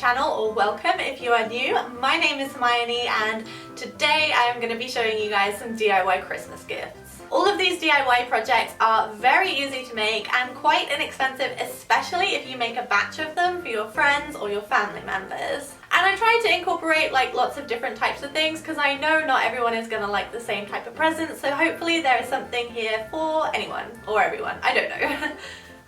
channel, or welcome if you are new. My name is Hermione and today I am going to be showing you guys some DIY Christmas gifts. All of these DIY projects are very easy to make and quite inexpensive, especially if you make a batch of them for your friends or your family members. And I try to incorporate lots of different types of things because I know not everyone is going to like the same type of present, so hopefully there is something here for anyone or everyone, I don't know.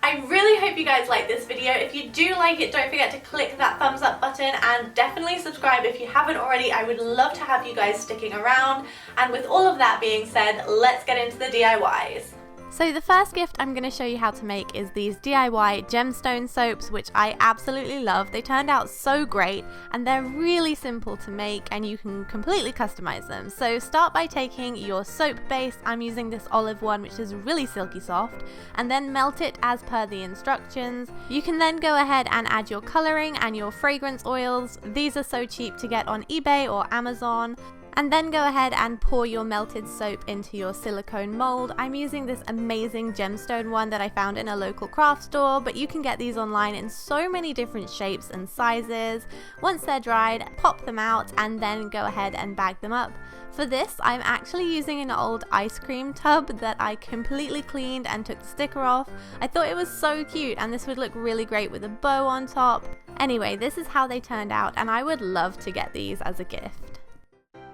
I really hope you guys like this video. If you do like it, don't forget to click that thumbs up button and definitely subscribe if you haven't already. I would love to have you guys sticking around. And with all of that being said, let's get into the DIYs. So the first gift I'm going to show you how to make is these DIY Gemstone Soaps, which I absolutely love. They turned out so great and they're really simple to make and you can completely customize them. So start by taking your soap base, I'm using this olive one which is really silky soft, and then melt it as per the instructions. You can then go ahead and add your colouring and your fragrance oils. These are so cheap to get on eBay or Amazon. And then go ahead and pour your melted soap into your silicone mold. I'm using this amazing gemstone one that I found in a local craft store, but you can get these online in so many different shapes and sizes. Once they're dried, pop them out and then go ahead and bag them up. For this, I'm actually using an old ice cream tub that I completely cleaned and took the sticker off. I thought it was so cute and this would look really great with a bow on top. Anyway, this is how they turned out and I would love to get these as a gift.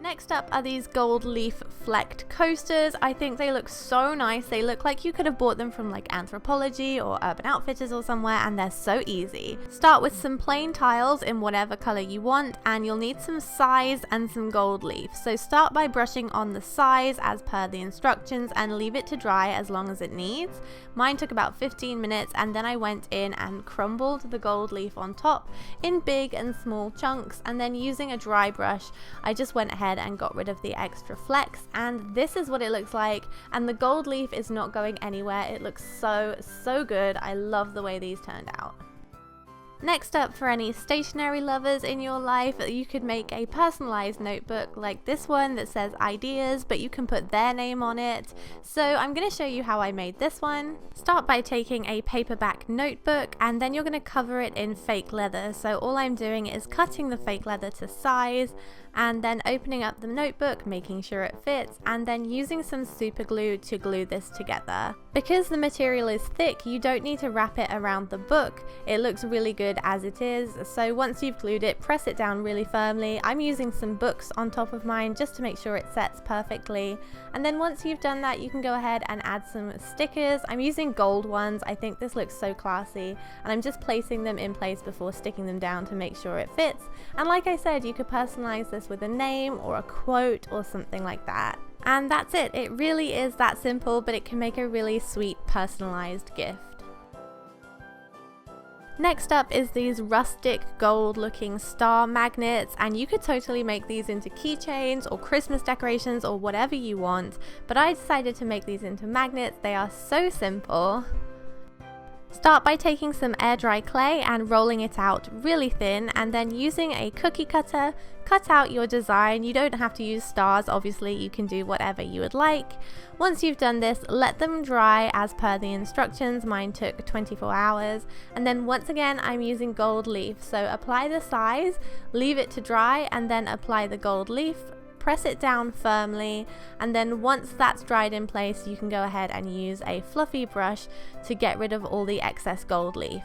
Next up are these gold leaf flecked coasters. I think they look so nice. They look like you could have bought them from Anthropologie or Urban Outfitters or somewhere, and they're so easy. Start with some plain tiles in whatever color you want and you'll need some size and some gold leaf. So start by brushing on the size as per the instructions and leave it to dry as long as it needs. Mine took about 15 minutes and then I went in and crumbled the gold leaf on top in big and small chunks, and then using a dry brush I just went ahead and got rid of the extra flecks, and this is what it looks like, and the gold leaf is not going anywhere. It looks so good. I love the way these turned out. Next up, for any stationery lovers in your life, you could make a personalized notebook like this one that says ideas, but you can put their name on it. So I'm going to show you how I made this one. Start by taking a paperback notebook and then you're going to cover it in fake leather. So all I'm doing is cutting the fake leather to size and then opening up the notebook, making sure it fits, and then using some super glue to glue this together. Because the material is thick, you don't need to wrap it around the book. It looks really good as it is. So once you've glued it, press it down really firmly. I'm using some books on top of mine just to make sure it sets perfectly. And then once you've done that, you can go ahead and add some stickers. I'm using gold ones. I think this looks so classy, and I'm just placing them in place before sticking them down to make sure it fits. And like I said, you could personalize this with a name or a quote or something like that. And that's it. It really is that simple, but it can make a really sweet personalized gift. Next up is these rustic gold looking star magnets, and you could totally make these into keychains or Christmas decorations or whatever you want, but I decided to make these into magnets. They are so simple. Start by taking some air dry clay and rolling it out really thin, and then using a cookie cutter, cut out your design. You don't have to use stars, obviously you can do whatever you would like. Once you've done this, let them dry as per the instructions. Mine took 24 hours. And then once again, I'm using gold leaf. So apply the size, leave it to dry, and then apply the gold leaf. Press it down firmly, and then once that's dried in place, you can go ahead and use a fluffy brush to get rid of all the excess gold leaf.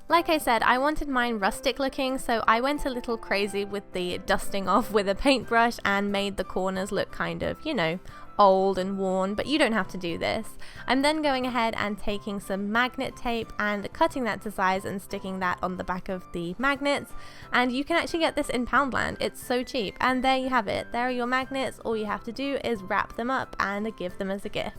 Like I said, I wanted mine rustic looking, so I went a little crazy with the dusting off with a paintbrush and made the corners look kind of, old and worn, but you don't have to do this. I'm then going ahead and taking some magnet tape and cutting that to size and sticking that on the back of the magnets, and you can actually get this in Poundland. It's so cheap, and there you have it. There are your magnets. All you have to do is wrap them up and give them as a gift.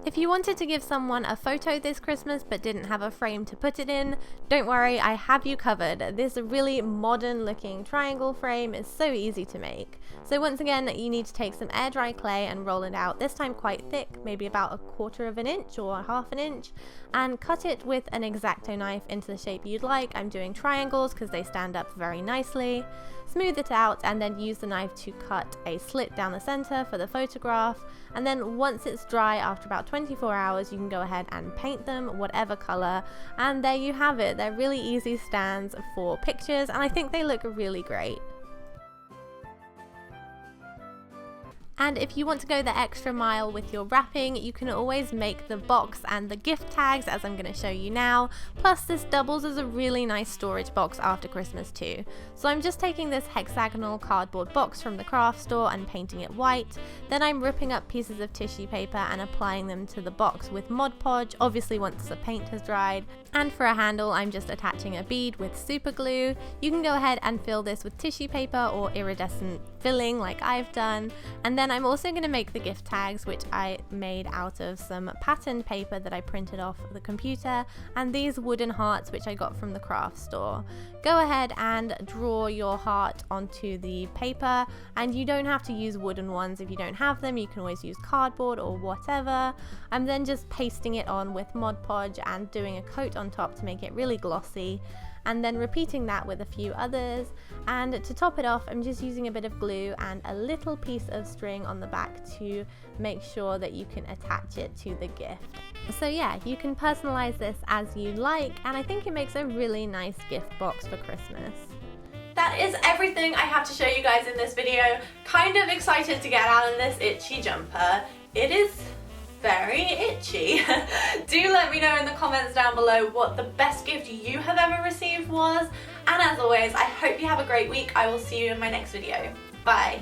If you wanted to give someone a photo this Christmas but didn't have a frame to put it in, don't worry, I have you covered. This really modern looking triangle frame is so easy to make. So once again, you need to take some air dry clay and roll it out, this time quite thick, maybe about 1/4 of an inch or 1/2 inch, and cut it with an X-Acto knife into the shape you'd like. I'm doing triangles because they stand up very nicely. Smooth it out and then use the knife to cut a slit down the center for the photograph, and then once it's dry after about 24 hours, you can go ahead and paint them whatever color, and there you have it. They're really easy stands for pictures, and I think they look really great. And if you want to go the extra mile with your wrapping, you can always make the box and the gift tags, as I'm going to show you now. Plus this doubles as a really nice storage box after Christmas too. So I'm just taking this hexagonal cardboard box from the craft store and painting it white. Then I'm ripping up pieces of tissue paper and applying them to the box with Mod Podge, obviously once the paint has dried. And for a handle, I'm just attaching a bead with super glue. You can go ahead and fill this with tissue paper or iridescent filling like I've done. And then I'm also going to make the gift tags, which I made out of some patterned paper that I printed off the computer, and these wooden hearts which I got from the craft store. Go ahead and draw your heart onto the paper, and you don't have to use wooden ones if you don't have them. You can always use cardboard or whatever. I'm then just pasting it on with Mod Podge and doing a coat on top to make it really glossy, and then repeating that with a few others. And to top it off, I'm just using a bit of glue and a little piece of string on the back to make sure that you can attach it to the gift. So yeah, you can personalize this as you like, and I think it makes a really nice gift box for Christmas. That is everything I have to show you guys in this video. Kind of excited to get out of this itchy jumper. It is very itchy. Do let me know in the comments down below what the best gift you have ever received was. And as always, I hope you have a great week. I will see you in my next video. Bye.